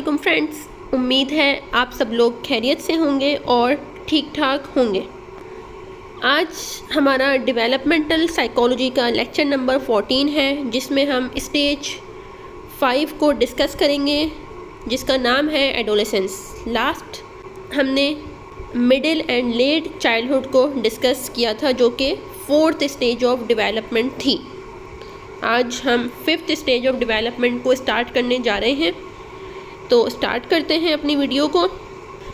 वालेकुम फ्रेंड्स, उम्मीद है आप सब लोग खैरियत से होंगे और ठीक ठाक होंगे। आज हमारा डेवलपमेंटल साइकोलॉजी का लेक्चर नंबर 14 है, जिसमें हम स्टेज 5 को डिस्कस करेंगे, जिसका नाम है एडोलेसेंस। लास्ट हमने मिडिल एंड लेट चाइल्डहुड को डिस्कस किया था, जो कि 4th स्टेज ऑफ डेवलपमेंट थी। आज हम 5th स्टेज ऑफ डेवलपमेंट को स्टार्ट करने जा रहे हैं। तो स्टार्ट करते हैं अपनी वीडियो को।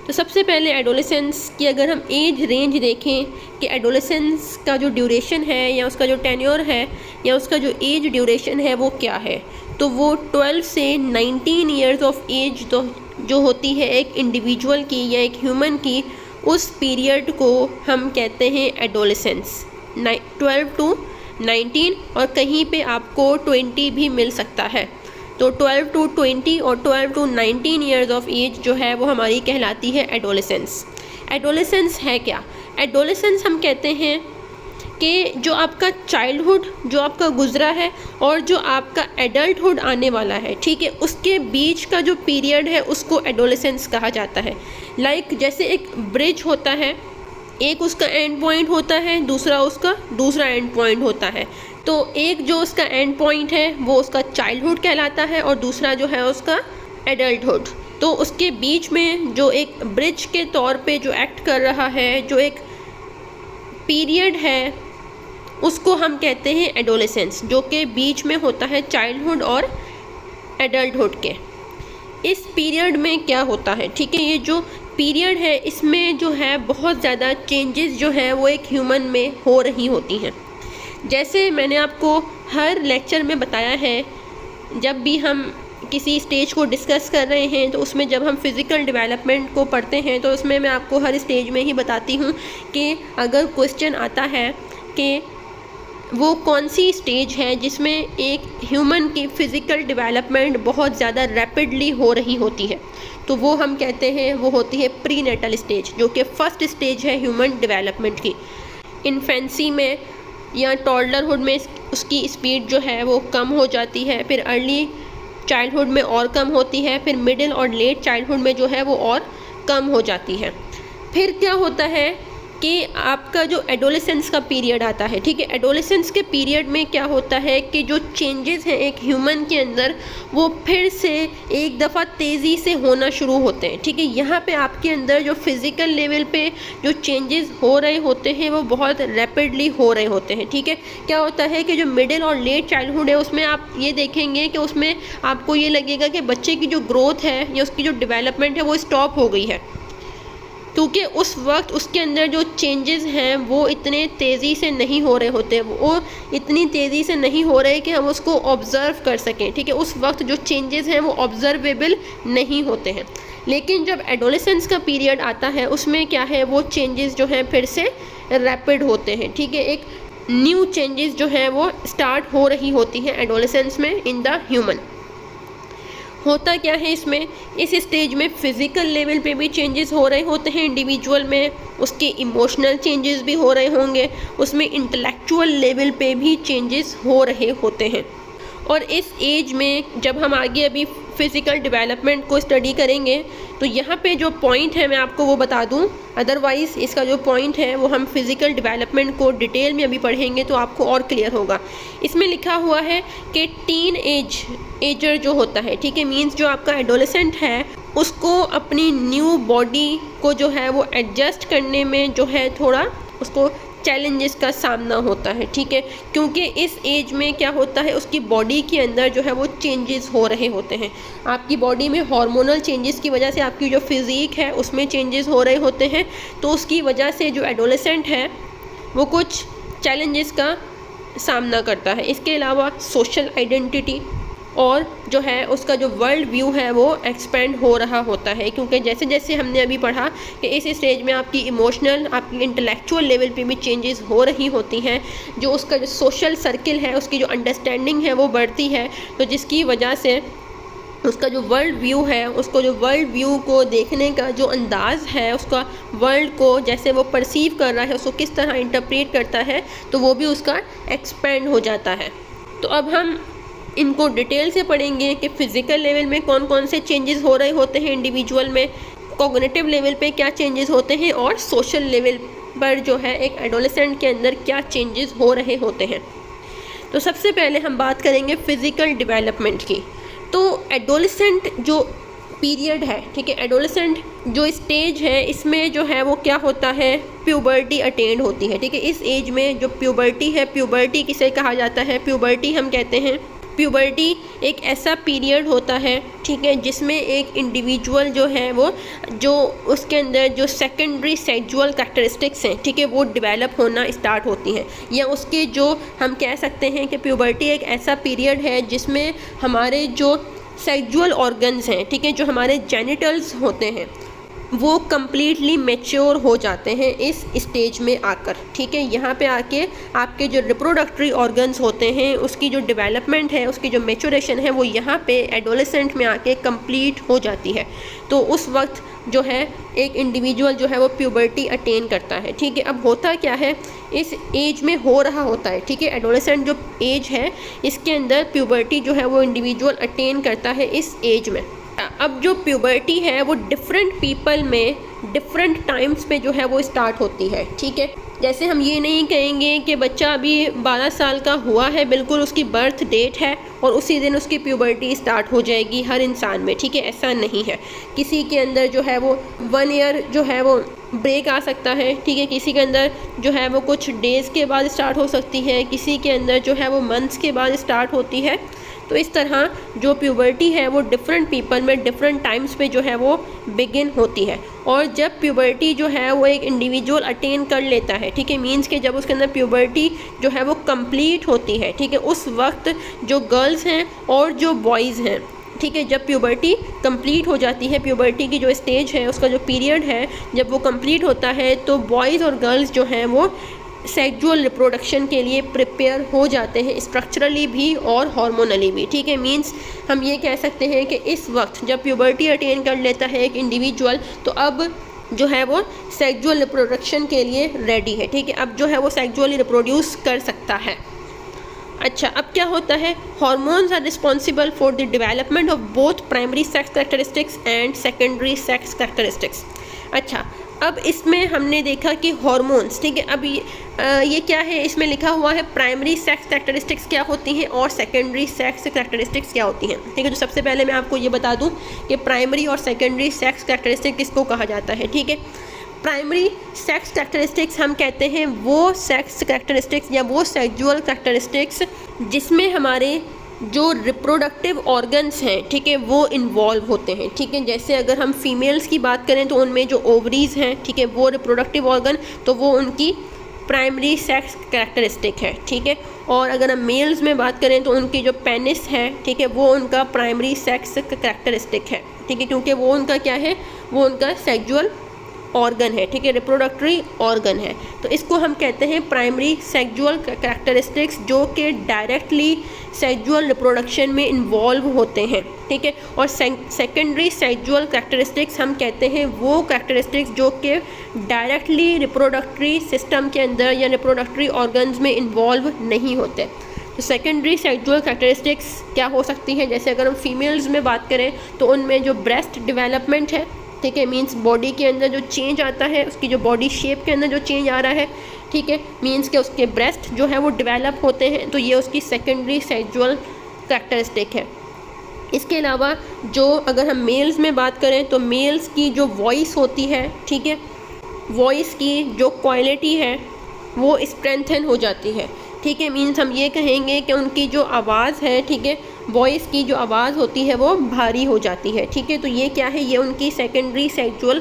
तो सबसे पहले एडोलेसेंस की अगर हम एज रेंज देखें कि एडोलेसेंस का जो ड्यूरेशन है या उसका जो टेन्योर है या उसका जो एज ड्यूरेशन है वो क्या है, तो वो 12 से 19 ईयर्स ऑफ एज तो जो होती है एक इंडिविजुअल की या एक ह्यूमन की, उस पीरियड को हम कहते हैं एडोलेसेंस। 12 to 19 और कहीं पे आपको 20 भी मिल सकता है। तो 12 to 20 और 12 to 19 ईयर्स ऑफ एज जो है वो हमारी कहलाती है एडोलेसेंस। एडोलेसेंस है क्या? एडोलेसेंस हम कहते हैं कि जो आपका चाइल्डहुड जो आपका गुजरा है और जो आपका एडल्टहुड आने वाला है, ठीक है, उसके बीच का जो पीरियड है उसको एडोलेसेंस कहा जाता है। लाइक जैसे एक ब्रिज होता है, एक उसका एंड पॉइंट होता है, दूसरा उसका दूसरा एंड पॉइंट होता है। तो एक जो उसका एंड पॉइंट है वो उसका चाइल्डहुड कहलाता है और दूसरा जो है उसका एडल्टहुड। तो उसके बीच में जो एक ब्रिज के तौर पे जो एक्ट कर रहा है, जो एक पीरियड है, उसको हम कहते हैं एडोलेसेंस, जो कि बीच में होता है चाइल्डहुड और एडल्टहुड के। इस पीरियड में क्या होता है, ठीक है, ये जो पीरियड है इसमें जो है बहुत ज़्यादा चेंजेस जो है वो एक ह्यूमन में हो रही होती हैं। जैसे मैंने आपको हर लेक्चर में बताया है, जब भी हम किसी स्टेज को डिस्कस कर रहे हैं तो उसमें जब हम फिज़िकल डेवलपमेंट को पढ़ते हैं तो उसमें मैं आपको हर स्टेज में ही बताती हूँ कि अगर क्वेश्चन आता है कि वो कौन सी स्टेज है जिसमें एक ह्यूमन की फ़िज़िकल डेवलपमेंट बहुत ज़्यादा रैपिडली हो रही होती है, तो वो हम कहते हैं वो होती है प्रीनेटल स्टेज, जो कि फर्स्ट स्टेज है ह्यूमन डेवलपमेंट की। इन्फेंसी में या टॉडलरहुड में उसकी स्पीड जो है वो कम हो जाती है, फिर अर्ली चाइल्डहुड में और कम होती है, फिर मिडिल और लेट चाइल्डहुड में जो है वो और कम हो जाती है। फिर क्या होता है कि आपका जो एडोलेसेंस का पीरियड आता है, ठीक है, एडोलेसेंस के पीरियड में क्या होता है कि जो चेंजेस हैं एक ह्यूमन के अंदर वो फिर से एक दफ़ा तेज़ी से होना शुरू होते हैं, ठीक है। यहाँ पे आपके अंदर जो फिज़िकल लेवल पे जो चेंजेस हो रहे होते हैं वो बहुत रैपिडली हो रहे होते हैं, ठीक है। क्या होता है कि जो मिडिल और लेट चाइल्डहुड है उसमें आप ये देखेंगे कि उसमें आपको ये लगेगा कि बच्चे की जो ग्रोथ है या उसकी जो डेवलपमेंट है वो स्टॉप हो गई है, क्योंकि उस वक्त उसके अंदर जो चेंजेस हैं वो इतने तेज़ी से नहीं हो रहे होते, वो इतनी तेज़ी से नहीं हो रहे कि हम उसको ऑब्ज़र्व कर सकें, ठीक है। उस वक्त जो चेंजेस हैं वो ऑब्ज़र्वेबल नहीं होते हैं। लेकिन जब एडोलेसेंस का पीरियड आता है उसमें क्या है, वो चेंजेस जो हैं फिर से रैपिड होते हैं, ठीक है। एक न्यू चेंजेस जो है वो स्टार्ट हो रही होती हैं एडोलेसेंस में इन द ह्यूमन। होता क्या है इसमें, इस स्टेज में फ़िज़िकल लेवल पे भी चेंजेस हो रहे होते हैं इंडिविजुअल में, उसके इमोशनल चेंजेस भी हो रहे होंगे, उसमें इंटेलेक्चुअल लेवल पे भी चेंजेस हो रहे होते हैं। और इस एज में जब हम आगे अभी फ़िज़िकल डेवलपमेंट को स्टडी करेंगे तो यहाँ पे जो पॉइंट है मैं आपको वो बता दूँ, अदरवाइज़ इसका जो पॉइंट है वो हम फ़िज़िकल डेवलपमेंट को डिटेल में अभी पढ़ेंगे तो आपको और क्लियर होगा। इसमें लिखा हुआ है कि टीन एजर जो होता है, ठीक है, मीन्स जो आपका एडोलेसेंट है उसको अपनी न्यू बॉडी को जो है वो एडजस्ट करने में जो है थोड़ा उसको चैलेंजेस का सामना होता है, ठीक है, क्योंकि इस एज में क्या होता है उसकी बॉडी के अंदर जो है वो चेंजेस हो रहे होते हैं। आपकी बॉडी में हार्मोनल चेंजेस की वजह से आपकी जो फिज़िक है उसमें चेंजेस हो रहे होते हैं, तो उसकी वजह से जो एडोलेसेंट है वो कुछ चैलेंजेस का सामना करता है। इसके अलावा सोशल आइडेंटिटी और जो है उसका जो वर्ल्ड व्यू है वो एक्सपेंड हो रहा होता है, क्योंकि जैसे जैसे हमने अभी पढ़ा कि इस स्टेज में आपकी इमोशनल, आपकी इंटेलेक्चुअल लेवल पे भी चेंजेस हो रही होती हैं, जो उसका जो सोशल सर्किल है उसकी जो अंडरस्टैंडिंग है वो बढ़ती है, तो जिसकी वजह से उसका जो वर्ल्ड व्यू है, उसको जो वर्ल्ड व्यू को देखने का जो अंदाज़ है, उसका वर्ल्ड को जैसे वो परसीव कर रहा है, उसको किस तरह इंटरप्रेट करता है, तो वो भी उसका एक्सपेंड हो जाता है। तो अब हम इनको डिटेल से पढ़ेंगे कि फ़िज़िकल लेवल में कौन कौन से चेंजेस हो रहे होते हैं इंडिविजुअल में, कॉग्निटिव लेवल पे क्या चेंजेस होते हैं और सोशल लेवल पर जो है एक एडोलेसेंट के अंदर क्या चेंजेस हो रहे होते हैं। तो सबसे पहले हम बात करेंगे फ़िज़िकल डेवलपमेंट की। तो एडोलेसेंट जो पीरियड है, ठीक है, एडोलेसेंट जो स्टेज है, इसमें जो है वो क्या होता है, प्यूबर्टी अटेंड होती है, ठीक है। इस एज में जो प्यूबर्टी है, प्यूबर्टी किसे कहा जाता है, प्यूबर्टी हम कहते हैं, प्यूबर्टी एक ऐसा पीरियड होता है, ठीक है, जिसमें एक इंडिविजुअल जो है वो जो उसके अंदर जो सेकेंडरी सेक्सुअल कैरेक्टरिस्टिक्स हैं, ठीक है, वो डेवलप होना स्टार्ट होती हैं, या उसके जो हम कह सकते हैं कि प्यूबर्टी एक ऐसा पीरियड है जिसमें हमारे जो सेक्सुअल ऑर्गन्स हैं, ठीक है, जो हमारे जेनिटल्स होते हैं वो कम्प्लीटली मैच्योर हो जाते हैं इस स्टेज में आकर, ठीक है। यहाँ पे आके आपके जो रिप्रोडक्टरी ऑर्गन्स होते हैं उसकी जो डेवलपमेंट है, उसकी जो मैच्योरेशन है, वो यहाँ पे एडोलेसेंट में आके कंप्लीट हो जाती है। तो उस वक्त जो है एक इंडिविजुअल जो है वो प्यूबर्टी अटेन करता है, ठीक है। अब होता क्या है, इस एज में हो रहा होता है, ठीक है, एडोलेसेंट जो एज है इसके अंदर प्यूबर्टी जो है वो इंडिविजुअल अटेन करता है इस एज में। अब जो प्यूबर्टी है वो डिफरेंट पीपल में डिफरेंट टाइम्स पे जो है वो स्टार्ट होती है, ठीक है। जैसे हम ये नहीं कहेंगे कि बच्चा अभी 12 साल का हुआ है, बिल्कुल उसकी बर्थ डेट है और उसी दिन उसकी प्यूबर्टी स्टार्ट हो जाएगी हर इंसान में, ठीक है, ऐसा नहीं है। किसी के अंदर जो है वो 1 ईयर जो है वो ब्रेक आ सकता है, ठीक है, किसी के अंदर जो है वो कुछ डेज़ के बाद स्टार्ट हो सकती है, किसी के अंदर जो है वो मंथ्स के बाद स्टार्ट होती है। तो इस तरह जो प्यूबर्टी है वो डिफरेंट पीपल में डिफरेंट टाइम्स पे जो है वो बिगिन होती है। और जब प्यूबर्टी जो है वो एक इंडिविजुअल अटेन कर लेता है, ठीक है, मींस कि जब उसके अंदर प्यूबर्टी जो है वो कंप्लीट होती है, ठीक है, उस वक्त जो गर्ल्स हैं और जो बॉयज़ हैं, ठीक है, जब प्यूबर्टी कंप्लीट हो जाती है, प्यूबर्टी की जो स्टेज है उसका जो पीरियड है जब वो कंप्लीट होता है, तो बॉयज़ और गर्ल्स जो हैं वो सेक्सुअल रिप्रोडक्शन के लिए प्रिपेयर हो जाते हैं, स्ट्रक्चरली भी और हार्मोनली भी, ठीक है। मींस हम ये कह सकते हैं कि इस वक्त जब प्यूबर्टी अटेन कर लेता है एक इंडिविजुअल, तो अब जो है वो सेक्सुअल रिप्रोडक्शन के लिए रेडी है, ठीक है, अब जो है वो सेक्सुअली रिप्रोड्यूस कर सकता है। अच्छा, अब क्या होता है, hormones are responsible for the development of both primary sex characteristics and secondary sex characteristics. अच्छा, अब इसमें हमने देखा कि हार्मोन्स, ठीक है, अब ये क्या है, इसमें लिखा हुआ है प्राइमरी सेक्स कैरेक्टरिस्टिक्स क्या होती हैं और सेकेंडरी सेक्स कैरेक्टरिस्टिक्स क्या होती हैं, ठीक है। तो सबसे पहले मैं आपको ये बता दूं कि प्राइमरी और सेकेंडरी सेक्स कैरेक्टरिस्टिक किसको कहा जाता है, ठीक है। प्राइमरी सेक्स कैरेक्टरिस्टिक्स हम कहते हैं वो सेक्स कैरेक्टरिस्टिक्स या वो सेक्सुअल कैरेक्टरिस्टिक्स जिसमें हमारे जो रिप्रोडक्टिव ऑर्गन्स हैं, ठीक है, वो इन्वॉल्व होते हैं, ठीक है। जैसे अगर हम फीमेल्स की बात करें तो उनमें जो ओवरीज हैं, ठीक है, वो रिप्रोडक्टिव ऑर्गन, तो वो उनकी प्राइमरी सेक्स कैरेक्टरिस्टिक है, ठीक है। और अगर हम मेल्स में बात करें तो उनकी जो पेनिस है, ठीक है, वो उनका प्राइमरी सेक्स कैरेक्टरिस्टिक है, ठीक है, क्योंकि वो उनका क्या है, वो उनका सेक्सुअल ऑर्गन है, ठीक है, रिप्रोडक्टरी ऑर्गन है। तो इसको हम कहते हैं प्राइमरी सेक्सुअल कैरेक्टरिस्टिक्स जो कि डायरेक्टली सेक्सुअल रिप्रोडक्शन में इन्वॉल्व होते हैं, ठीक है। और सेकेंडरी सेक्सुअल कैरेक्टरिस्टिक्स हम कहते हैं वो कैरेक्टरिस्टिक्स जो कि डायरेक्टली रिप्रोडक्टरी सिस्टम के अंदर या रिप्रोडक्टरी ऑर्गन्स में इन्वॉल्व नहीं होते। तो सेकेंडरी सेक्सुअल कैरेक्टरिस्टिक्स क्या हो सकती हैं, जैसे अगर हम फीमेल्स में बात करें तो उनमें जो ब्रेस्ट डेवलपमेंट है, ठीक है, मींस बॉडी के अंदर जो चेंज आता है, उसकी जो बॉडी शेप के अंदर जो चेंज आ रहा है, ठीक है, मींस के उसके ब्रेस्ट जो है वो डेवलप होते हैं, तो ये उसकी सेकेंडरी सेक्सुअल कैरेक्टरिस्टिक है। इसके अलावा जो अगर हम मेल्स में बात करें तो मेल्स की जो वॉइस होती है, ठीक है, वॉइस की जो क्वालिटी है वो स्ट्रेंथन हो जाती है, ठीक है, मीन्स हम ये कहेंगे कि उनकी जो आवाज़ है, ठीक है, वॉइस की जो आवाज़ होती है वो भारी हो जाती है, ठीक है। तो ये क्या है, ये उनकी सेकेंडरी सेक्सुअल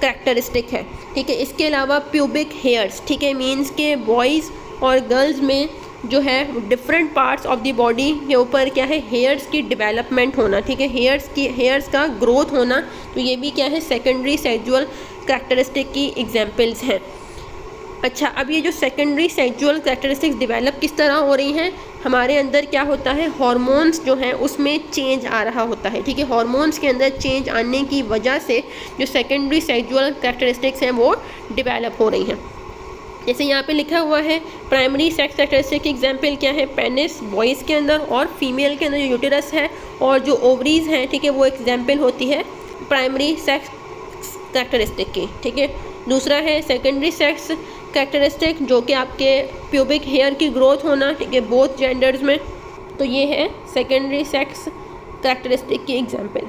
कैरेक्टरिस्टिक है, ठीक है। इसके अलावा प्यूबिक हेयर्स, ठीक है, मीन्स के बॉयज़ और गर्ल्स में जो है different parts of the body के ऊपर क्या है, हेयर्स की डेवलपमेंट होना, ठीक है, हेयर्स का ग्रोथ होना, तो ये भी क्या है, सेकेंडरी सेक्सुअल कैरेक्टरिस्टिक की एग्जाम्पल्स हैं। अच्छा, अब ये जो सेकेंडरी सेक्सुअल कैरेक्टरिस्टिक्स डेवलप किस तरह हो रही हैं, हमारे अंदर क्या होता है, हार्मोन्स जो हैं उसमें चेंज आ रहा होता है, ठीक है, हार्मोन्स के अंदर चेंज आने की वजह से जो सेकेंडरी सेक्सुअल कैरेक्टरिस्टिक्स हैं वो डेवलप हो रही हैं। जैसे यहाँ पे लिखा हुआ है प्राइमरी सेक्स कैरेक्टरिस्टिक एग्जाम्पल क्या है, पेनिस बॉयज़ के अंदर और फीमेल के अंदर जो यूटेरस है और जो ओवरीज हैं, ठीक है, वो एग्जाम्पल होती है प्राइमरी सेक्स कैरेक्टरिस्टिक की, ठीक है। दूसरा है सेकेंडरी सेक्स कैरेक्टरिस्टिक, जो कि आपके प्यूबिक हेयर की ग्रोथ होना, ठीक है, बोथ जेंडर्स में। तो ये है सेकेंडरी सेक्स कैरेक्टरिस्टिक की एग्जाम्पल।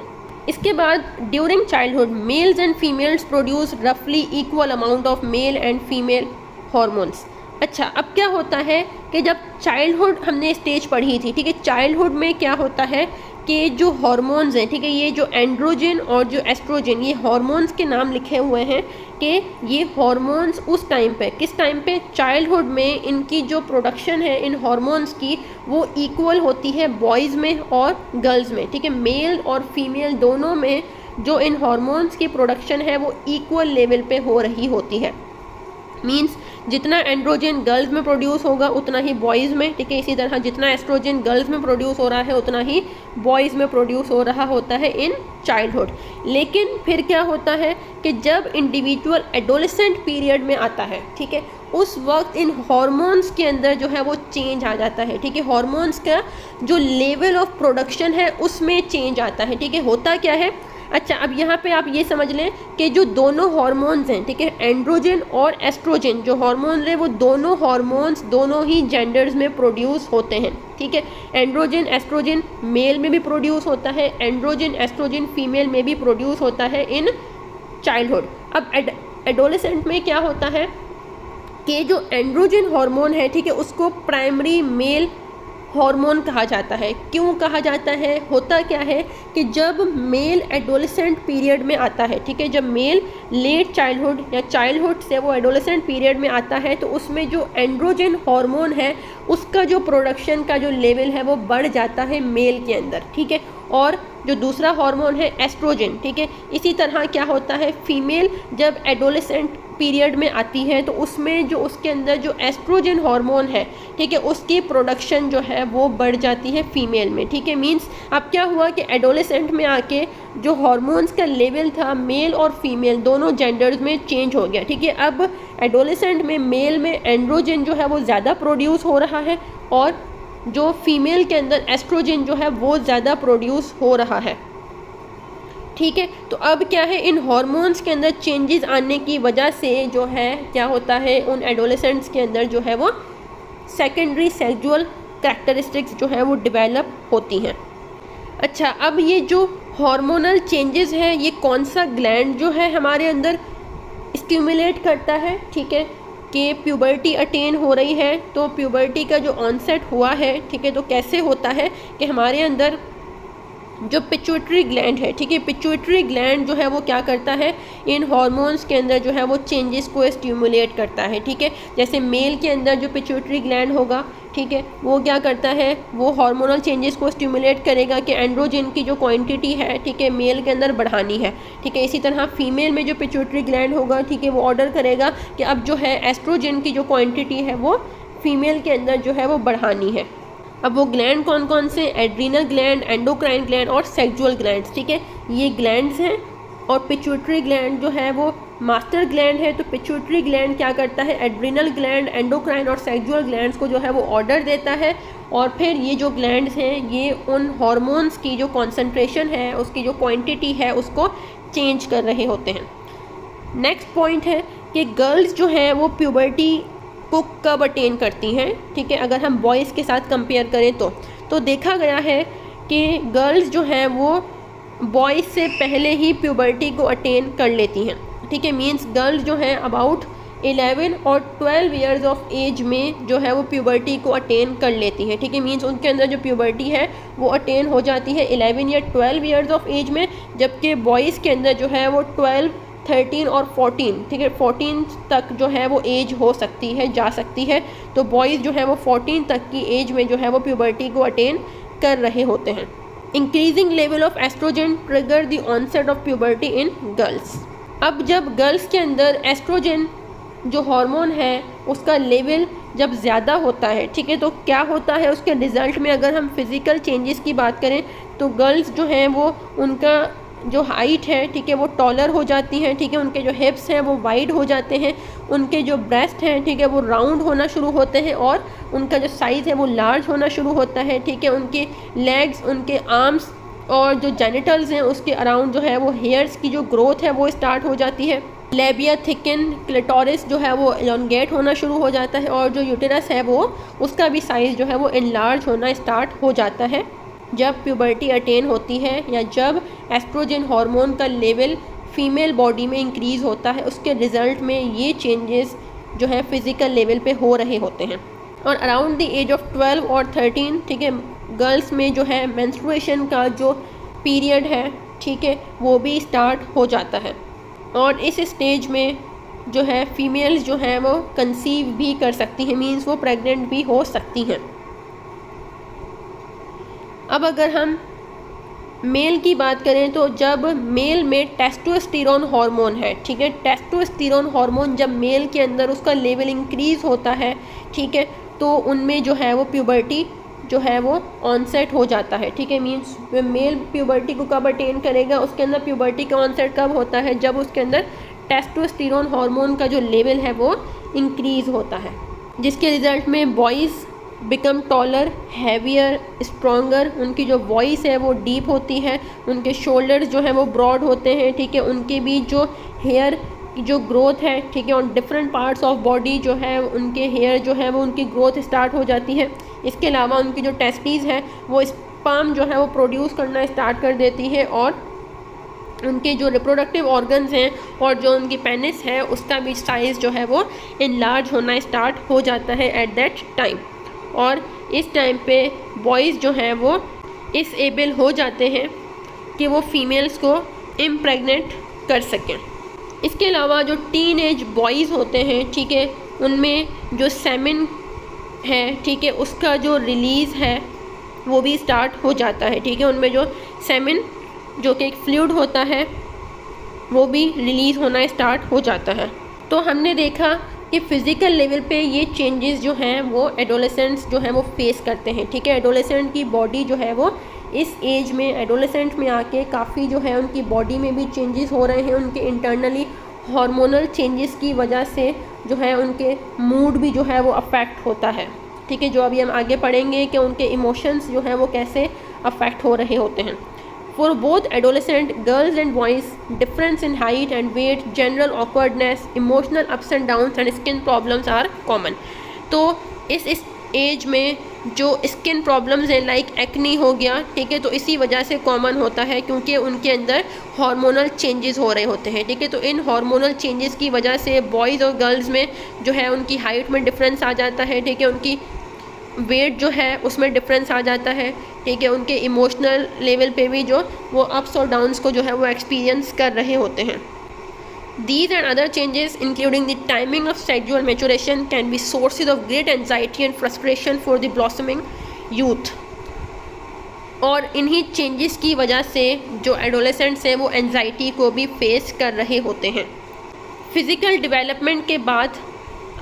इसके बाद during childhood males and females produce रफली equal amount of male and female hormones. अच्छा, अब क्या होता है कि जब चाइल्डहुड हमने स्टेज पढ़ी थी, ठीक है, चाइल्डहुड में क्या होता है कि जो हॉर्मोन्स हैं, ठीक है, ये जो एंड्रोजन और जो एस्ट्रोजन, ये हॉर्मोन्स के नाम लिखे हुए हैं कि ये हॉर्मोन्स उस टाइम पे, किस टाइम पे, चाइल्डहुड में इनकी जो प्रोडक्शन है इन हॉर्मोन्स की वो इक्वल होती है बॉयज़ में और गर्ल्स में, ठीक है, मेल और फीमेल दोनों में जो इन हॉर्मोन्स की प्रोडक्शन है वो इक्वल लेवल पे हो रही होती है। मीन्स जितना एंड्रोजन गर्ल्स में प्रोड्यूस होगा उतना ही बॉयज़ में, ठीक है, इसी तरह जितना एस्ट्रोजन गर्ल्स में प्रोड्यूस हो रहा है उतना ही बॉयज़ में प्रोड्यूस हो रहा होता है इन चाइल्डहुड। लेकिन फिर क्या होता है कि जब इंडिविजुअल एडोलेसेंट पीरियड में आता है, ठीक है, उस वक्त इन हॉर्मोन्स के अंदर जो है वो चेंज आ जाता है, ठीक है, हॉर्मोन्स का जो लेवल ऑफ प्रोडक्शन है उसमें चेंज आता है, ठीक है। होता क्या है, अच्छा, अब यहाँ पे आप ये समझ लें कि जो दोनों हॉर्मोन्स हैं, ठीक है, एंड्रोजन और एस्ट्रोजन जो हॉर्मोन्स हैं वो दोनों हॉर्मोन्स दोनों ही जेंडर्स में प्रोड्यूस होते हैं, ठीक है। एंड्रोजन एस्ट्रोजन मेल में भी प्रोड्यूस होता है, एंड्रोजन एस्ट्रोजन फीमेल में भी प्रोड्यूस होता है इन चाइल्डहुड। अब एडोलेसेंट में क्या होता है कि जो एंड्रोजन हार्मोन है, ठीक है, उसको प्राइमरी मेल हार्मोन कहा जाता है। क्यों कहा जाता है, होता क्या है कि जब मेल एडोलेसेंट पीरियड में आता है, ठीक है, जब मेल लेट चाइल्डहुड या चाइल्डहुड से वो एडोलेसेंट पीरियड में आता है तो उसमें जो एंड्रोजन हार्मोन है उसका जो प्रोडक्शन का जो लेवल है वो बढ़ जाता है मेल के अंदर, ठीक है। और जो दूसरा हार्मोन है एस्ट्रोजन, ठीक है, इसी तरह क्या होता है फीमेल जब एडोलेसेंट पीरियड में आती है तो उसमें जो उसके अंदर जो एस्ट्रोजन हार्मोन है, ठीक है, उसकी प्रोडक्शन जो है वो बढ़ जाती है फीमेल में, ठीक है। मींस अब क्या हुआ कि एडोलेसेंट में आके जो हार्मोन्स का लेवल था मेल और फीमेल दोनों जेंडर्स में चेंज हो गया, ठीक है। अब एडोलेसेंट में मेल में एंड्रोजन जो है वो ज़्यादा प्रोड्यूस हो रहा है और जो फीमेल के अंदर एस्ट्रोजन जो है वो ज़्यादा प्रोड्यूस हो रहा है, ठीक है। तो अब क्या है, इन हॉर्मोन्स के अंदर चेंजेस आने की वजह से जो है क्या होता है उन एडोलेसेंट्स के अंदर जो है वो सेकेंडरी सेक्सुअल कैरेक्टरिस्टिक्स जो है वो डेवलप होती हैं। अच्छा, अब ये जो हार्मोनल चेंजेस हैं ये कौन सा ग्लैंड जो है हमारे अंदर स्टिमुलेट करता है, ठीक है, कि प्यूबर्टी अटेन हो रही है। तो प्यूबर्टी का जो ऑनसेट हुआ है, ठीक है, तो कैसे होता है कि हमारे अंदर जो पिट्यूटरी ग्लैंड है, ठीक है, पिट्यूटरी ग्लैंड जो है वो क्या करता है इन हार्मोन्स के अंदर जो है वो चेंजेस को स्टिमुलेट करता है, ठीक है। जैसे मेल के अंदर जो पिट्यूटरी ग्लैंड होगा, ठीक है, वो क्या करता है, वो हार्मोनल चेंजेस को स्टिमुलेट करेगा कि एंड्रोजन की जो क्वांटिटी है, ठीक है, मेल के अंदर बढ़ानी है, ठीक है। इसी तरह फीमेल में जो पिट्यूटरी ग्लैंड होगा, ठीक है, वो ऑर्डर करेगा कि अब जो है एस्ट्रोजन की जो क्वांटिटी है वो फीमेल के अंदर जो है वो बढ़ानी है। अब वो ग्लैंड कौन कौन से, एड्रीनल ग्लैंड, एंडोक्राइन ग्लैंड और सेक्सुअल ग्लैंड्स, ठीक है, ये ग्लैंड्स हैं। और पिट्यूटरी ग्लैंड जो है वो मास्टर ग्लैंड है। तो पिट्यूटरी ग्लैंड क्या करता है, एड्रीनल ग्लैंड, एंडोक्राइन और सेक्सुअल ग्लैंड्स को जो है वो ऑर्डर देता है और फिर ये जो ग्लैंड्स हैं ये उन हॉर्मोन्स की जो कॉन्सेंट्रेशन है, उसकी जो क्वांटिटी है उसको चेंज कर रहे होते हैं। नेक्स्ट पॉइंट है कि गर्ल्स जो हैं वो प्यूबर्टी को कब अटेन करती हैं, ठीक है। अगर हम बॉयज़ के साथ कंपेयर करें तो देखा गया है कि गर्ल्स जो हैं वो बॉयज़ से पहले ही प्यूबर्टी को अटेन कर लेती हैं, ठीक है। मींस गर्ल्स जो हैं अबाउट 11 और 12 इयर्स ऑफ एज में जो है वो प्यूबर्टी को अटेन कर लेती हैं, ठीक है। मींस उनके अंदर जो प्यूबर्टी है वो अटेन हो जाती है 11 या 12 इयर्स ऑफ एज में, जबकि बॉयज़ के अंदर जो है वो 12, 13 और 14, ठीक है, 14 तक जो है वो एज हो सकती है, जा सकती है। तो बॉयज़ जो है वो 14 तक की एज में जो है वो प्यूबर्टी को अटेन कर रहे होते हैं। Increasing level of oestrogen trigger the onset of puberty in girls. अब जब गर्ल्स के अंदर एस्ट्रोजन जो हार्मोन है उसका लेवल जब ज़्यादा होता है, ठीक है, तो क्या होता है उसके रिज़ल्ट में, अगर हम फिज़िकल चेंजेस की बात करें तो गर्ल्स जो हैं वो उनका जो हाइट है, ठीक है, वो टॉलर हो जाती हैं, ठीक है, उनके जो हिप्स हैं वो वाइड हो जाते हैं, उनके जो ब्रेस्ट हैं, ठीक है, वो राउंड होना शुरू होते हैं और उनका जो साइज़ है वो लार्ज होना शुरू होता है, ठीक है, उनके लेग्स, उनके आर्म्स और जो जेनिटल्स हैं उसके अराउंड जो है वो हेयर्स की जो ग्रोथ है वो स्टार्ट हो जाती है। लेबिया थिकन, क्लिटोरिस जो है वो एलोंगेट होना शुरू हो जाता है और जो यूटेरस है वो उसका भी साइज़ जो है वो इनलार्ज होना स्टार्ट हो जाता है। जब प्यूबर्टी अटेन होती है या जब एस्ट्रोजन हार्मोन का लेवल फीमेल बॉडी में इंक्रीज़ होता है, उसके रिज़ल्ट में ये चेंजेस जो है फिज़िकल लेवल पे हो रहे होते हैं। और अराउंड द एज ऑफ 12 और 13, ठीक है, गर्ल्स में जो है मेंस्ट्रुएशन का जो पीरियड है, ठीक है, वो भी स्टार्ट हो जाता है और इस स्टेज में जो है फीमेल्स जो हैं वो कंसीव भी कर सकती हैं, मींस वो प्रेग्नेंट भी हो सकती हैं। अब अगर हम मेल की बात करें तो जब मेल में टेस्टोस्टेरोन हार्मोन है, ठीक है, टेस्टोस्टेरोन हार्मोन जब मेल के अंदर उसका लेवल इंक्रीज़ होता है, ठीक है, तो उनमें जो है वो प्यूबर्टी जो है वो ऑनसेट हो जाता है, ठीक है, मींस मेल प्यूबर्टी को कब अटेन करेगा, उसके अंदर प्यूबर्टी का ऑनसेट कब होता है, जब उसके अंदर टेस्टोस्टेरोन हार्मोन का जो लेवल है वो इंक्रीज़ होता है, जिसके रिज़ल्ट में boys become taller, heavier, stronger, उनकी जो वॉइस है वो डीप होती है, उनके शोल्डर्स जो हैं वो ब्रॉड होते हैं, ठीक है, उनके बीच जो हेयर की जो ग्रोथ है, ठीक है, और डिफरेंट पार्ट्स ऑफ बॉडी जो है उनके हेयर जो है वो उनकी ग्रोथ स्टार्ट हो जाती है। इसके अलावा उनकी जो टेस्टीज़ है वो स्पर्म जो है वो प्रोड्यूस करना स्टार्ट कर देती है और उनके जो रिप्रोडक्टिव ऑर्गन्स हैं और जो उनकी पेनिस है उसका भी साइज़ जो है वो इनलार्ज होना स्टार्ट हो जाता है एट दैट टाइम। और इस टाइम पे बॉयज़ जो हैं वो इस एबल हो जाते हैं कि वो फीमेल्स को इम्प्रेग्नेंट कर सकें। इसके अलावा जो टीन एज बॉयज़ होते हैं, ठीक है, उनमें जो सेमेन है, ठीक है, उसका जो रिलीज़ है वो भी स्टार्ट हो जाता है, ठीक है, उनमें जो सेमेन जो कि एक फ्लूइड होता है वो भी रिलीज़ होना स्टार्ट हो जाता है। तो हमने देखा कि फ़िज़िकल लेवल पे ये चेंजेस जो हैं वो एडोलेसेंट्स जो हैं वो फेस करते हैं, ठीक है, एडोलेसेंट की बॉडी जो है वो इस एज में एडोलेसेंट में आके काफ़ी जो है उनकी बॉडी में भी चेंजेस हो रहे हैं, उनके इंटरनली हार्मोनल चेंजेस की वजह से जो है उनके मूड भी जो है वो अफेक्ट होता है, ठीक है, जो अभी हम आगे पढ़ेंगे कि उनके इमोशंस जो हैं वो कैसे अफेक्ट हो रहे होते हैं। For both adolescent girls and boys, difference in height and weight, general awkwardness, emotional ups and downs and skin problems are common. तो इस एज में जो स्किन प्रॉब्लम्स हैं लाइक एक्नी हो गया, ठीक है, तो इसी वजह से कॉमन होता है क्योंकि उनके अंदर हार्मोनल चेंजेस हो रहे होते हैं, ठीक है, तो इन हार्मोनल चेंजेस की वजह से बॉयज़ और गर्ल्स में जो है उनकी हाइट में डिफरेंस आ जाता है, ठीक है, उनकी वेट जो है उसमें डिफरेंस आ जाता है, ठीक है, उनके इमोशनल लेवल पे भी जो वो अप्स और डाउन्स को जो है वो एक्सपीरियंस कर रहे होते हैं। These and other changes, including the timing of sexual maturation, can be sources of great anxiety and frustration for the blossoming youth. और इन्हीं चेंजेस की वजह से जो एडोलेसेंट्स हैं वो एंजाइटी को भी फेस कर रहे होते हैं। फिज़िकल डेवलपमेंट के बाद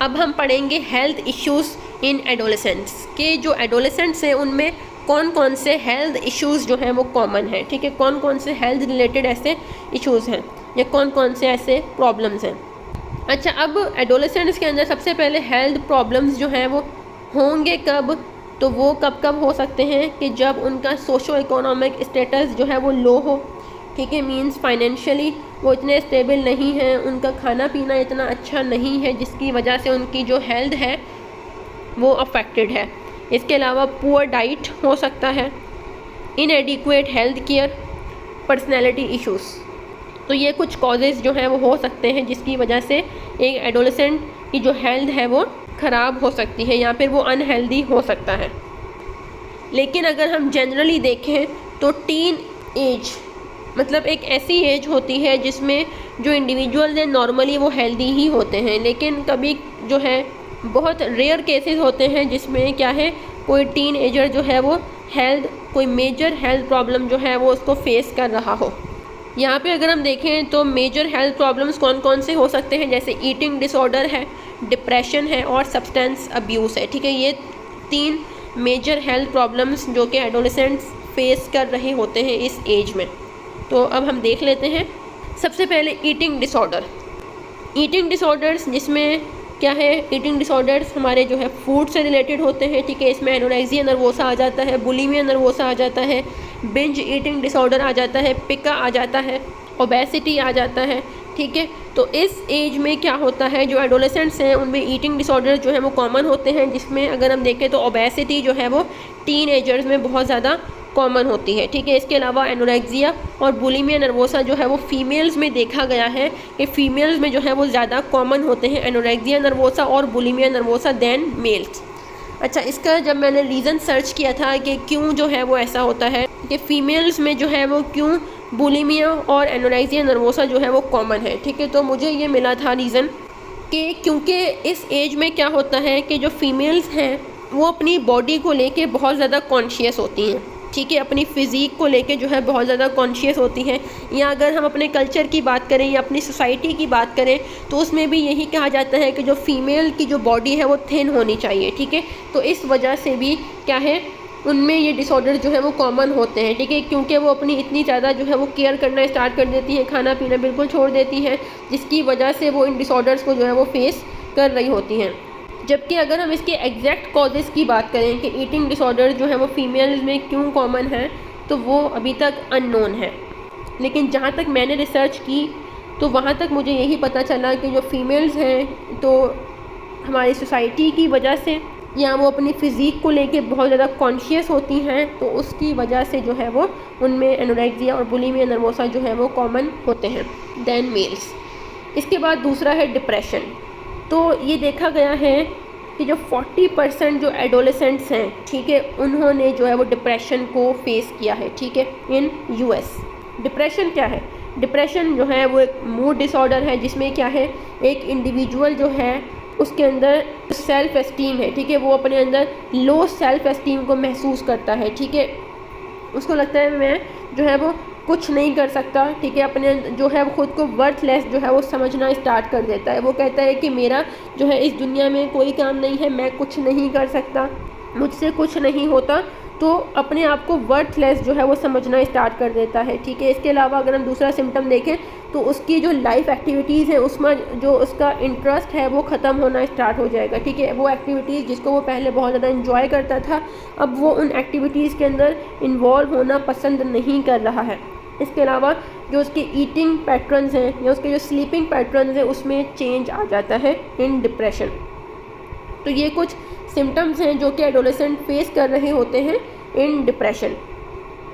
अब हम पढ़ेंगे हेल्थ इश्यूज़ इन एडोलेसेंट्स के जो एडोलेसेंट्स हैं उनमें कौन कौन से हेल्थ इश्यूज़ जो हैं वो कॉमन हैं, ठीक है, कौन कौन से हेल्थ रिलेटेड ऐसे इश्यूज़ हैं या कौन कौन से ऐसे प्रॉब्लम्स हैं। अच्छा, अब एडोलेसेंट्स के अंदर सबसे पहले हेल्थ प्रॉब्लम्स जो हैं वो होंगे कब, तो वो कब कब हो सकते हैं कि जब उनका सोशो इकोनॉमिक स्टेटस जो है वो लो हो, ठीक है, मींस फाइनेंशियली वो इतने स्टेबल नहीं हैं, उनका खाना पीना इतना अच्छा नहीं है जिसकी वजह से उनकी जो हेल्थ है वो अफेक्टेड है। इसके अलावा पुअर डाइट हो सकता है, इनएडिक्वेट हेल्थ केयर, पर्सनैलिटी इश्यूज़। तो ये कुछ कॉजेज़ जो हैं वो हो सकते हैं जिसकी वजह से एक एडोलेसेंट की जो हेल्थ है वो ख़राब हो सकती है या फिर वो अनहेल्दी हो सकता है। लेकिन अगर हम जनरली देखें तो टीन एज मतलब एक ऐसी एज होती है जिसमें जो इंडिविजुअल्स हैं नॉर्मली वो हेल्दी ही होते हैं, लेकिन कभी जो है बहुत रेयर केसेस होते हैं जिसमें क्या है कोई टीन एजर जो है वो कोई मेजर हेल्थ प्रॉब्लम जो है वो उसको फेस कर रहा हो। यहाँ पे अगर हम देखें तो मेजर हेल्थ प्रॉब्लम्स कौन कौन से हो सकते हैं, जैसे ईटिंग डिसऑर्डर है, डिप्रेशन है और सब्सटेंस अब्यूज़ है, ठीक है, ये 3 मेजर हेल्थ प्रॉब्लम्स जो कि एडोलेसेंट्स फेस कर रहे होते हैं इस एज में। तो अब हम देख लेते हैं। सबसे पहले ईटिंग डिसऑर्डर। ईटिंग डिसऑर्डर्स जिसमें क्या है, ईटिंग डिसऑर्डर्स हमारे जो है फूड से रिलेटेड होते हैं, ठीक है। इसमें एनोरेक्सिया नर्वोसा आ जाता है, बुलिमिया नर्वोसा आ जाता है, बिंज ईटिंग डिसऑर्डर आ जाता है, पिका आ जाता है, ओबेसिटी आ जाता है, ठीक है। तो इस एज में क्या होता है, जो एडोलेसेंट्स हैं उनमें ईटिंग डिसऑर्डर जो है वो कॉमन होते हैं, जिसमें अगर हम देखें तो ओबेसिटी जो है वो टीन एजर्स में बहुत ज़्यादा कॉमन होती है, ठीक है। इसके अलावा एनोरेक्सिया और बुलिमिया नर्वोसा जो है वो फीमेल्स में देखा गया है कि फ़ीमेल्स में जो है वो ज़्यादा कॉमन होते हैं एनोरेक्सिया नर्वोसा और बुलिमिया नर्वोसा देन मेल्स। अच्छा, इसका जब मैंने रीज़न सर्च किया था कि क्यों जो है वो ऐसा होता है कि फ़ीमेल्स में जो है वो क्यों बुलिमिया और एनोरेक्सिया नर्वोसा जो है वो कॉमन है, ठीक है, तो मुझे ये मिला था रीज़न कि क्योंकि इस एज में क्या होता है कि जो फीमेल्स हैं वो अपनी बॉडी को लेके बहुत ज़्यादा कॉन्शियस होती हैं, ठीक है, अपनी फ़िज़ीक को लेके जो है बहुत ज़्यादा कॉन्शियस होती हैं। या अगर हम अपने कल्चर की बात करें या अपनी सोसाइटी की बात करें तो उसमें भी यही कहा जाता है कि जो फीमेल की जो बॉडी है वो थिन होनी चाहिए, ठीक है। तो इस वजह से भी क्या है, उनमें ये डिसऑर्डर जो है वो कॉमन होते हैं, ठीक है, क्योंकि वो अपनी इतनी ज़्यादा जो है वो केयर करना स्टार्ट कर देती हैं, खाना पीना बिल्कुल छोड़ देती हैं, जिसकी वजह से वो इन डिसऑर्डर्स को जो है वो फेस कर रही होती हैं। जबकि अगर हम इसके एग्जैक्ट कॉजेज़ की बात करें कि ईटिंग डिसऑर्डर जो है वो फीमेल्स में क्यों कॉमन है, तो वो अभी तक अननोन है। लेकिन जहाँ तक मैंने रिसर्च की तो वहाँ तक मुझे यही पता चला कि जो फीमेल्स हैं तो हमारी सोसाइटी की वजह से या वो अपनी फ़िज़ीक को लेके बहुत ज़्यादा कॉन्शियस होती हैं, तो उसकी वजह से जो है वो उनमें एनोरेक्सिया और बुलिमिया नर्वोसा जो है वो कॉमन होते हैं देन मेल्स। इसके बाद दूसरा है डिप्रेशन। तो ये देखा गया है कि जो 40% जो एडोलेसेंट्स हैं, ठीक है, उन्होंने जो है वो डिप्रेशन को फेस किया है, ठीक है, इन यूएस। डिप्रेशन क्या है? डिप्रेशन जो है वो एक मूड डिसऑर्डर है जिसमें क्या है, एक इंडिविजुअल जो है उसके अंदर सेल्फ एस्टीम है, ठीक है, वो अपने अंदर लो सेल्फ एस्टीम को महसूस करता है, ठीक है, उसको लगता है मैं जो है वो कुछ नहीं कर सकता, ठीक है, अपने जो है वो खुद को वर्थलेस जो है वो समझना स्टार्ट कर देता है। वो कहता है कि मेरा जो है इस दुनिया में कोई काम नहीं है, मैं कुछ नहीं कर सकता, मुझसे कुछ नहीं होता, तो अपने आप को वर्थलेस जो है वो समझना स्टार्ट कर देता है, ठीक है। इसके अलावा अगर हम दूसरा सिम्टम देखें तो उसकी जो लाइफ एक्टिविटीज़ हैं उसमें जो उसका इंटरेस्ट है वो ख़त्म होना स्टार्ट हो जाएगा, ठीक है। वो एक्टिविटीज़ जिसको वो पहले बहुत ज़्यादा इंजॉय करता था, अब वो उन एक्टिविटीज़ के अंदर इन्वॉल्व होना पसंद नहीं कर रहा है। इसके अलावा जो उसके ईटिंग पैटर्न्स हैं या उसके जो स्लीपिंग पैटर्न्स हैं उसमें चेंज आ जाता है इन डिप्रेशन। तो ये कुछ सिम्टम्स हैं जो कि एडोलेसेंट फेस कर रहे होते हैं इन डिप्रेशन।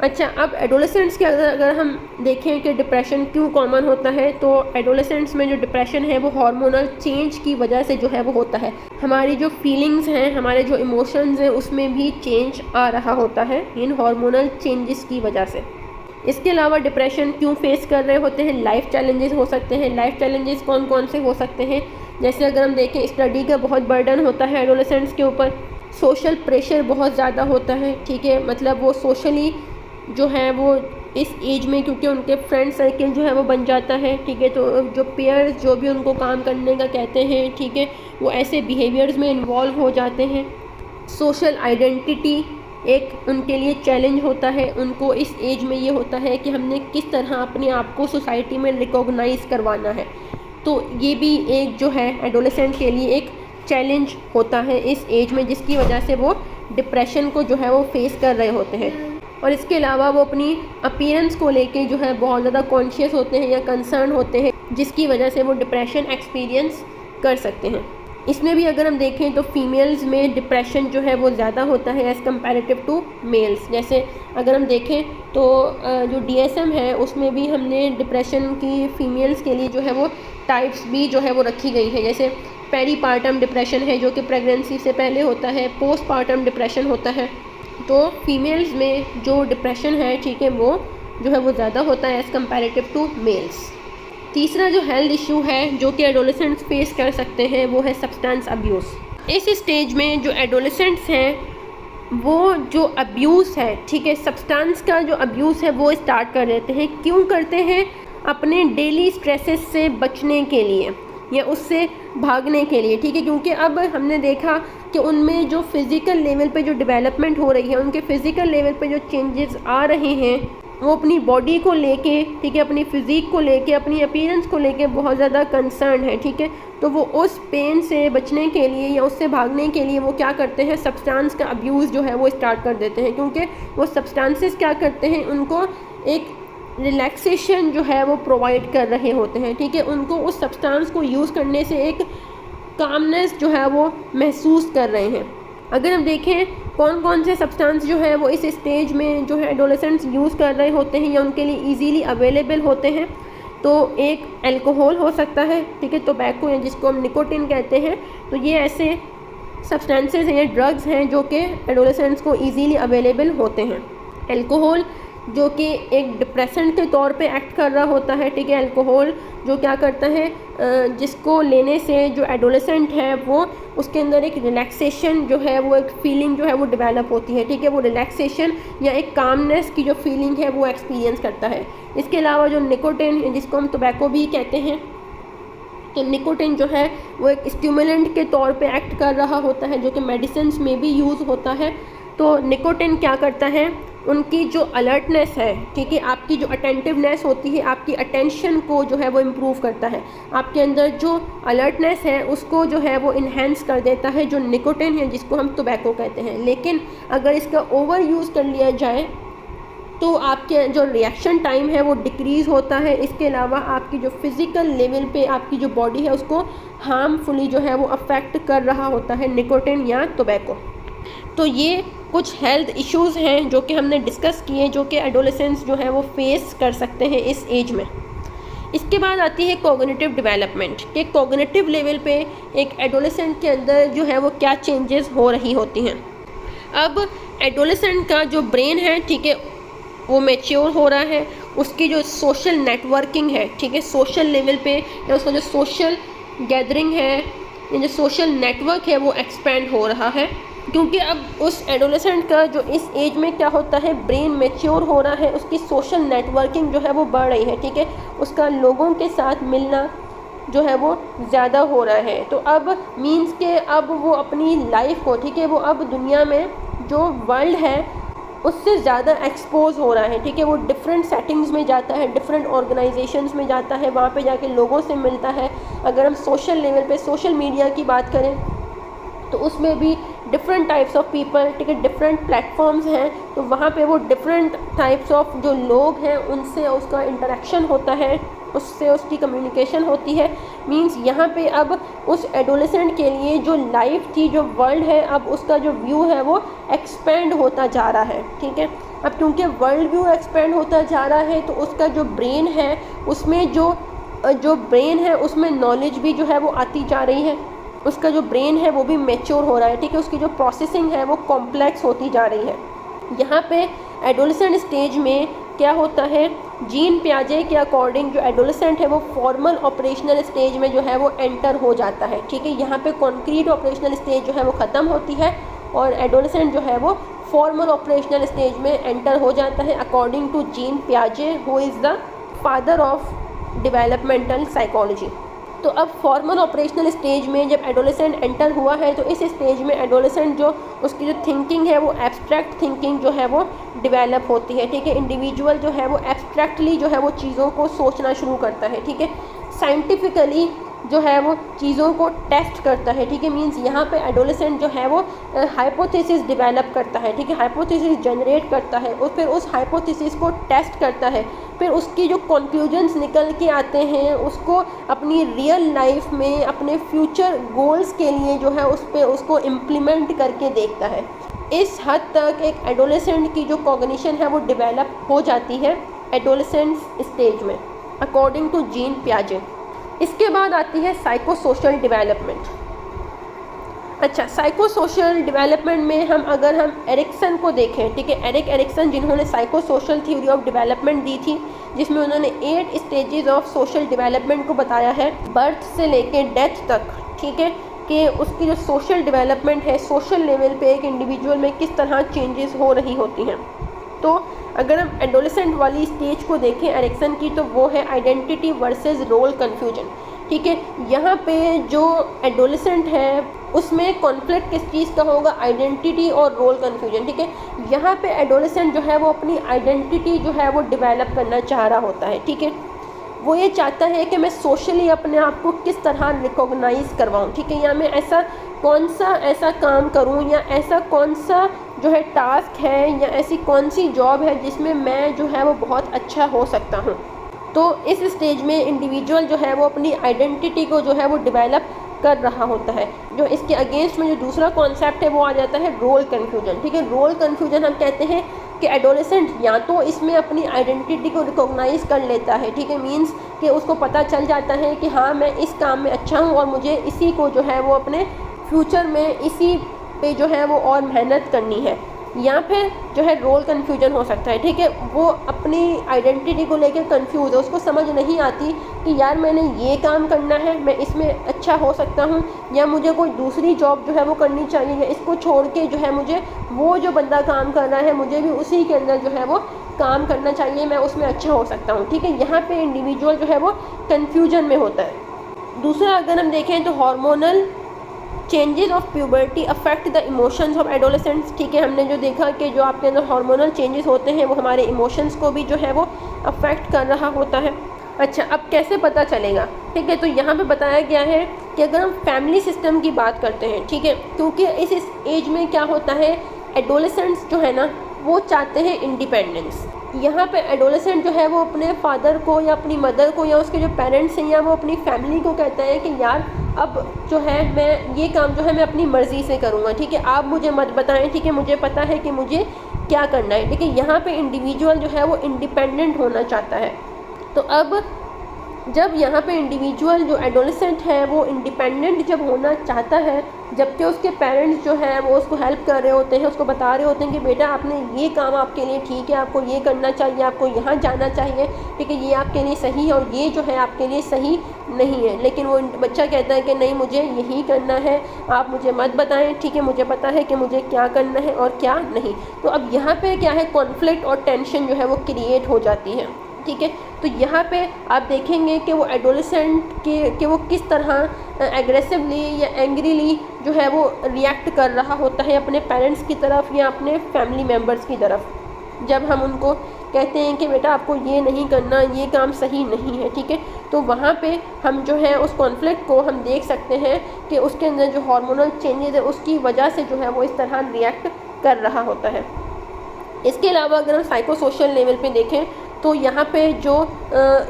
अच्छा, अब एडोलेसेंट्स के अगर हम देखें कि डिप्रेशन क्यों कॉमन होता है, तो एडोलेसेंट्स में जो डिप्रेशन है वो हार्मोनल चेंज की वजह से जो है वो होता है। हमारी जो फीलिंग्स हैं, हमारे जो इमोशंस हैं, उसमें भी चेंज आ रहा होता है इन हार्मोनल चेंजेस की वजह से। इसके अलावा डिप्रेशन क्यों फेस कर रहे होते हैं, लाइफ चैलेंजेस हो सकते हैं। लाइफ चैलेंजेस कौन कौन से हो सकते हैं, जैसे अगर हम देखें स्टडी का बहुत बर्डन होता है एडोलेसेंट्स के ऊपर, सोशल प्रेशर बहुत ज़्यादा होता है, ठीक है, मतलब वो सोशली जो है वो इस एज में क्योंकि उनके फ्रेंड सर्किल जो है वो बन जाता है, ठीक है, तो जो पेयर्स जो भी उनको काम करने का कहते हैं, ठीक है, वो ऐसे बिहेवियर्स में इन्वॉल्व हो जाते हैं। सोशल आइडेंटिटी एक उनके लिए चैलेंज होता है, उनको इस एज में ये होता है कि हमने किस तरह अपने आप को सोसाइटी में रिकॉग्नाइज करवाना है, तो ये भी एक जो है एडोलेसेंट के लिए एक चैलेंज होता है इस एज में, जिसकी वजह से वो डिप्रेशन को जो है वो फेस कर रहे होते हैं। और इसके अलावा वो अपनी अपीयरेंस को लेके जो है बहुत ज़्यादा कॉन्शियस होते हैं या कंसर्न होते हैं, जिसकी वजह से वो डिप्रेशन एक्सपीरियंस कर सकते हैं। इसमें भी अगर हम देखें तो फीमेल्स में डिप्रेशन जो है वो ज़्यादा होता है एज़ कम्पेरेटिव टू मेल्स। जैसे अगर हम देखें तो जो DSM है उसमें भी हमने डिप्रेशन की फ़ीमेल्स के लिए जो है वो टाइप्स भी जो है वो रखी गई है। जैसे पेरीपार्टम डिप्रेशन है जो कि प्रेगनेंसी से पहले होता है, पोस्टपार्टम डिप्रेशन होता है। तो फीमेल्स में जो डिप्रेशन है, ठीक है, वो जो है वो ज़्यादा होता है एज़ कम्पेरेटिव टू मेल्स। तीसरा जो हेल्थ इशू है जो कि एडोलेसेंट्स फेस कर सकते हैं वो है सब्सटेंस अब्यूज़। इस स्टेज में जो एडोलेसेंट्स हैं वो जो अब्यूज़ है, ठीक है, सब्सटेंस का जो अब्यूज़ है वो स्टार्ट कर देते हैं। क्यों करते हैं? अपने डेली स्ट्रेसेस से बचने के लिए या उससे भागने के लिए, ठीक है, क्योंकि अब हमने देखा कि उनमें जो फिज़िकल लेवल पे जो डेवलपमेंट हो रही है, उनके फ़िज़िकल लेवल पे जो चेंजेस आ रहे हैं, वो अपनी बॉडी को लेके, ठीक है, अपनी फ़िज़ीक को लेके, अपनी अपीयरेंस को लेके बहुत ज़्यादा कंसर्न है, ठीक है। तो वो उस पेन से बचने के लिए या उससे भागने के लिए वो क्या करते हैं, सब्सटेंस का अब्यूज़ जो है वो स्टार्ट कर देते हैं, क्योंकि वो सब्सटेंसेस क्या करते हैं, उनको एक रिलैक्सेशन जो है वो प्रोवाइड कर रहे होते हैं, ठीक है। उनको उस सब्सटेंस को यूज़ करने से एक कामनेस जो है वो महसूस कर रहे हैं। अगर हम देखें कौन कौन से सब्सटेंस जो है वो इस स्टेज में जो है एडोलेसेंट्स यूज़ कर रहे होते हैं या उनके लिए इजीली अवेलेबल होते हैं, तो एक अल्कोहल हो सकता है, ठीक है, टोबैको या जिसको हम निकोटिन कहते हैं। तो ये ऐसे सब्सटेंसेस हैं या ड्रग्स हैं जो कि एडोलेसेंट्स को इजीली अवेलेबल होते हैं। अल्कोहल जो कि एक डिप्रेसेंट के तौर पे एक्ट कर रहा होता है, ठीक है। अल्कोहल जो क्या करता है, जिसको लेने से जो एडोलेसेंट है वो उसके अंदर एक रिलैक्सेशन जो है वो एक फीलिंग जो है वो डेवलप होती है, ठीक है। वो रिलैक्सेशन या एक कामनेस की जो फीलिंग है वो एक्सपीरियंस करता है। इसके अलावा जो निकोटिन, जिसको हम टोबैको भी कहते हैं, तो निकोटिन जो है वो एक स्टिमुलेंट के तौर पे एक्ट कर रहा होता है जो कि मेडिसिन में भी यूज़ होता है। तो निकोटिन क्या करता है, उनकी जो अलर्टनेस है, ठीक है, आपकी जो अटेंटिवनेस होती है, आपकी अटेंशन को जो है वो इम्प्रूव करता है। आपके अंदर जो अलर्टनेस है उसको जो है वो इन्हेंस कर देता है, जो निकोटिन है जिसको हम टोबैको कहते हैं। लेकिन अगर इसका ओवर यूज़ कर लिया जाए तो आपके जो रिएक्शन टाइम है वो डिक्रीज़ होता है। इसके अलावा आपकी जो फिज़िकल लेवल पे आपकी जो बॉडी है उसको हार्मफुली जो है वो अफेक्ट कर रहा होता है निकोटिन या टोबैको। तो ये कुछ हेल्थ इश्यूज़ हैं जो कि हमने डिस्कस किए, जो कि एडोलेसेंट्स जो है वो फेस कर सकते हैं इस एज में। इसके बाद आती है कॉग्निटिव डेवलपमेंट, कि कॉग्निटिव लेवल पे एक एडोलेसेंट के अंदर जो है वो क्या चेंजेस हो रही होती हैं। अब एडोलेसेंट का जो ब्रेन है, ठीक है, वो मैच्योर हो रहा है। उसकी जो सोशल नेटवर्किंग है, ठीक है, सोशल लेवल पे या उसका जो सोशल गैदरिंग है या जो सोशल नेटवर्क है वो एक्सपेंड हो रहा है, क्योंकि अब उस एडोलेसेंट का जो इस एज में क्या होता है, ब्रेन मैच्योर हो रहा है, उसकी सोशल नेटवर्किंग जो है वो बढ़ रही है, ठीक है, उसका लोगों के साथ मिलना जो है वो ज़्यादा हो रहा है। तो अब मीन्स के अब वो अपनी लाइफ को, ठीक है, वो अब दुनिया में जो वर्ल्ड है उससे ज़्यादा एक्सपोज हो रहा है, ठीक है। वो डिफरेंट सेटिंग्स में जाता है, डिफरेंट ऑर्गेनाइजेशंस में जाता है, वहाँ पे जाके लोगों से मिलता है। अगर हम सोशल लेवल पे सोशल मीडिया की बात करें तो उसमें भी डिफरेंट टाइप्स ऑफ पीपल, ठीक है, डिफरेंट प्लेटफॉर्म्स हैं, तो वहाँ पे वो डिफरेंट टाइप्स ऑफ जो लोग हैं उनसे उसका इंटरेक्शन होता है, उससे उसकी कम्युनिकेशन होती है। मींस यहाँ पे अब उस एडोलेसेंट के लिए जो लाइफ थी, जो वर्ल्ड है, अब उसका जो व्यू है वो एक्सपेंड होता जा रहा है, ठीक है। अब क्योंकि वर्ल्ड व्यू एक्सपेंड होता जा रहा है तो उसका जो ब्रेन है उसमें जो ब्रेन है उसमें नॉलेज भी जो है वो आती जा रही है, उसका जो ब्रेन है वो भी मैच्योर हो रहा है, ठीक है, उसकी जो प्रोसेसिंग है वो कॉम्प्लेक्स होती जा रही है। यहाँ पे एडोलेसेंट स्टेज में क्या होता है, जीन पियाजे के अकॉर्डिंग जो एडोलेसेंट है वो फॉर्मल ऑपरेशनल स्टेज में जो है वो एंटर हो जाता है, ठीक है। यहाँ पे कॉन्क्रीट ऑपरेशनल स्टेज जो है वो ख़त्म होती है और एडोलेसेंट जो है वो फॉर्मल ऑपरेशनल स्टेज में एंटर हो जाता है अकॉर्डिंग टू जीन पियाजे, who is the father of developmental psychology. तो अब फॉर्मल ऑपरेशनल स्टेज में जब एडोलेसेंट एंटर हुआ है तो इस स्टेज में एडोलेसेंट जो उसकी जो थिंकिंग है वो एब्स्ट्रैक्ट थिंकिंग जो है वो डेवलप होती है, ठीक है। इंडिविजुअल जो है वो एब्स्ट्रैक्टली जो है वो चीज़ों को सोचना शुरू करता है, ठीक है, साइंटिफिकली जो है वो चीज़ों को टेस्ट करता है, ठीक है। मींस यहाँ पे एडोलेसेंट जो है वो हाइपोथेसिस डेवलप करता है, ठीक है, हाइपोथेसिस जनरेट करता है और फिर उस हाइपोथेसिस को टेस्ट करता है, फिर उसकी जो कंक्लूजन्स निकल के आते हैं उसको अपनी रियल लाइफ में अपने फ्यूचर गोल्स के लिए जो है उस पर उसको इम्प्लीमेंट करके देखता है। इस हद तक एक एडोलेसेंट की जो कॉग्निशन है वो डेवलप हो जाती है एडोलेसेंट स्टेज में अकॉर्डिंग टू जीन पियाजे। इसके बाद आती है साइको सोशल डेवलपमेंट। अच्छा, साइको सोशल डेवलपमेंट में अगर हम एरिक्सन को देखें, ठीक है, एरिक एरिक्सन जिन्होंने psycho social theory of development दी थी, जिसमें उन्होंने 8 स्टेजेस ऑफ सोशल डेवलपमेंट को बताया है बर्थ से लेके डेथ तक, ठीक है, कि उसकी जो सोशल डेवलपमेंट है सोशल लेवल पे एक इंडिविजुअल में किस तरह चेंजेस हो रही होती हैं। तो अगर हम एडोलेसेंट वाली स्टेज को देखें एरिक्सन की, तो वो है आइडेंटिटी वर्सेस रोल कन्फ्यूजन, ठीक है। यहाँ पे जो एडोलेसेंट है उसमें कॉन्फ्लिक्ट किस चीज़ का होगा, आइडेंटिटी और रोल कन्फ्यूजन। ठीक है, यहाँ पे एडोलेसेंट जो है वो अपनी आइडेंटिटी जो है वो डेवलप करना चाह रहा होता है। ठीक है, वो ये चाहता है कि मैं सोशली अपने आप को किस तरह रिकॉग्नाइज़ करवाऊँ। ठीक है, या मैं कौन सा ऐसा काम करूँ, या ऐसा कौन सा जो है टास्क है, या ऐसी कौन सी जॉब है जिसमें मैं जो है वो बहुत अच्छा हो सकता हूँ। तो इस स्टेज में इंडिविजुअल जो है वो अपनी आइडेंटिटी को जो है वो डेवलप कर रहा होता है। जो इसके अगेंस्ट में जो दूसरा कॉन्सेप्ट है वो आ जाता है रोल कन्फ्यूजन। ठीक है, रोल कन्फ्यूजन हम कहते हैं कि एडोलेसेंट या तो इसमें अपनी आइडेंटिटी को रिकॉग्नाइज़ कर लेता है। ठीक है, मींस कि उसको पता चल जाता है कि हाँ मैं इस काम में अच्छा हूँ और मुझे इसी को जो है वो अपने फ्यूचर में इसी पे जो है वो और मेहनत करनी है। या फिर जो है रोल कन्फ्यूजन हो सकता है। ठीक है, वो अपनी आइडेंटिटी को लेकर कंफ्यूज है, उसको समझ नहीं आती कि यार मैंने ये काम करना है, मैं इसमें अच्छा हो सकता हूँ, या मुझे कोई दूसरी जॉब जो है वो करनी चाहिए, या इसको छोड़ के जो है मुझे वो जो बंदा काम कर रहा है मुझे भी उसी के अंदर जो है वो काम करना चाहिए, मैं उसमें अच्छा हो सकता हूँ। ठीक है, यहाँ पे इंडिविजुअल जो है वो कन्फ्यूजन में होता है। दूसरा अगर हम देखें तो hormonal changes of puberty affect the emotions of adolescents. ठीक है, हमने जो देखा कि जो आपके अंदर हार्मोनल चेंजेस होते हैं वो हमारे इमोशंस को भी जो है वो अफेक्ट कर रहा होता है। अच्छा, अब कैसे पता चलेगा? ठीक है, तो यहाँ पे बताया गया है कि अगर हम फैमिली सिस्टम की बात करते हैं, ठीक है, क्योंकि इस एज में क्या होता है, एडोलेसेंट्स जो है ना वो चाहते हैं इंडिपेंडेंस। यहाँ पे एडोलेसेंट जो है वो अपने फादर को या अपनी मदर को या उसके जो पेरेंट्स हैं या वो अपनी फैमिली को कहता है कि यार अब जो है मैं ये काम जो है मैं अपनी मर्ज़ी से करूँगा। ठीक है, आप मुझे मत बताएं। ठीक है, मुझे पता है कि मुझे क्या करना है। ठीक है, यहाँ पे इंडिविजुअल जो है वो इंडिपेंडेंट होना चाहता है। तो अब जब यहाँ पे इंडिविजुअल जो एडोलेसेंट है वो इंडिपेंडेंट जब होना चाहता है, जबकि उसके पेरेंट्स जो है वो उसको हेल्प कर रहे होते हैं, उसको बता रहे होते हैं कि बेटा आपने ये काम आपके लिए ठीक है, आपको ये करना चाहिए, आपको यहाँ जाना चाहिए। ठीक है, ये आपके लिए सही है और ये जो है आपके लिए सही नहीं है, लेकिन वो बच्चा कहता है कि नहीं मुझे यही करना है, आप मुझे मत बताएं। ठीक है, मुझे पता है कि मुझे क्या करना है और क्या नहीं। तो अब यहाँ पे क्या है, कॉन्फ्लिक्ट और टेंशन जो है वो क्रिएट हो जाती है। ठीक है, तो यहाँ पे आप देखेंगे कि वो एडोलेसेंट के वो किस तरह एग्रेसिवली या एंग्रीली जो है वो रिएक्ट कर रहा होता है अपने पेरेंट्स की तरफ या अपने फैमिली मेम्बर्स की तरफ, जब हम उनको कहते हैं कि बेटा आपको ये नहीं करना, ये काम सही नहीं है। ठीक है, तो वहाँ पे हम जो है उस कॉन्फ्लिक्ट को हम देख सकते हैं कि उसके अंदर जो हार्मोनल चेंजेस है उसकी वजह से जो है वो इस तरह रिएक्ट कर रहा होता है। इसके अलावा अगर हम साइको सोशल लेवल पे देखें तो यहाँ पे जो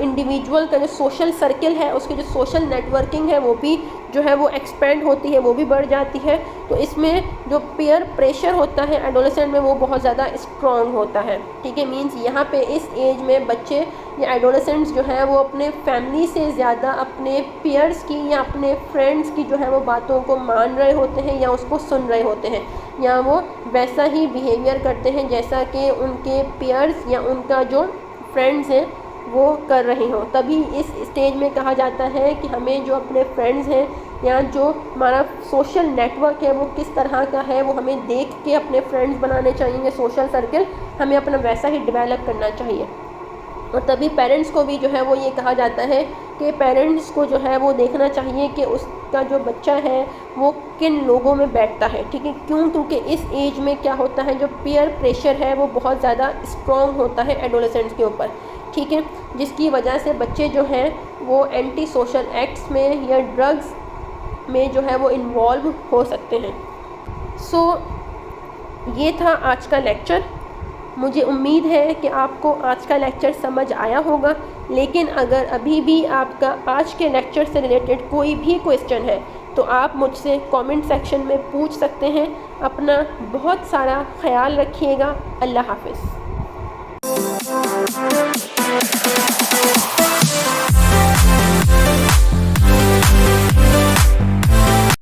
इंडिविजुअल का जो सोशल सर्किल है, उसकी जो सोशल नेटवर्किंग है वो भी जो है वो एक्सपेंड होती है, वो भी बढ़ जाती है। तो इसमें जो पीयर प्रेशर होता है एडोलेसेंट में वो बहुत ज़्यादा स्ट्रॉन्ग होता है। ठीक है, मींस यहाँ पे इस एज में बच्चे या एडोलेसेंट्स जो है वो अपने फैमिली से ज़्यादा अपने पीयर्स की या अपने फ्रेंड्स की जो है वो बातों को मान रहे होते हैं या उसको सुन रहे होते हैं, या वो वैसा ही बिहेवियर करते हैं जैसा कि उनके पीयर्स या उनका जो फ्रेंड्स हैं वो कर रहे हों। तभी इस स्टेज में कहा जाता है कि हमें जो अपने फ्रेंड्स हैं या जो हमारा सोशल नेटवर्क है वो किस तरह का है, वो हमें देख के अपने फ्रेंड्स बनाने चाहिए, सोशल सर्कल हमें अपना वैसा ही डेवलप करना चाहिए। और तभी पेरेंट्स को भी जो है वो ये कहा जाता है कि पेरेंट्स को जो है वो देखना चाहिए कि उसका जो बच्चा है वो किन लोगों में बैठता है। ठीक है, क्यों? क्योंकि इस एज में क्या होता है, जो पीयर प्रेशर है वो बहुत ज़्यादा स्ट्रॉन्ग होता है एडोलेसेंट्स के ऊपर। ठीक है, जिसकी वजह से बच्चे जो हैं वो एंटी सोशल एक्ट्स में या ड्रग्स में जो है वो इन्वॉल्व हो सकते हैं। सो ये था आज का लेक्चर। मुझे उम्मीद है कि आपको आज का लेक्चर समझ आया होगा, लेकिन अगर अभी भी आपका आज के लेक्चर से रिलेटेड कोई भी क्वेश्चन है तो आप मुझसे कमेंट सेक्शन में पूछ सकते हैं। अपना बहुत सारा ख्याल रखिएगा। अल्लाह हाफ़िज़।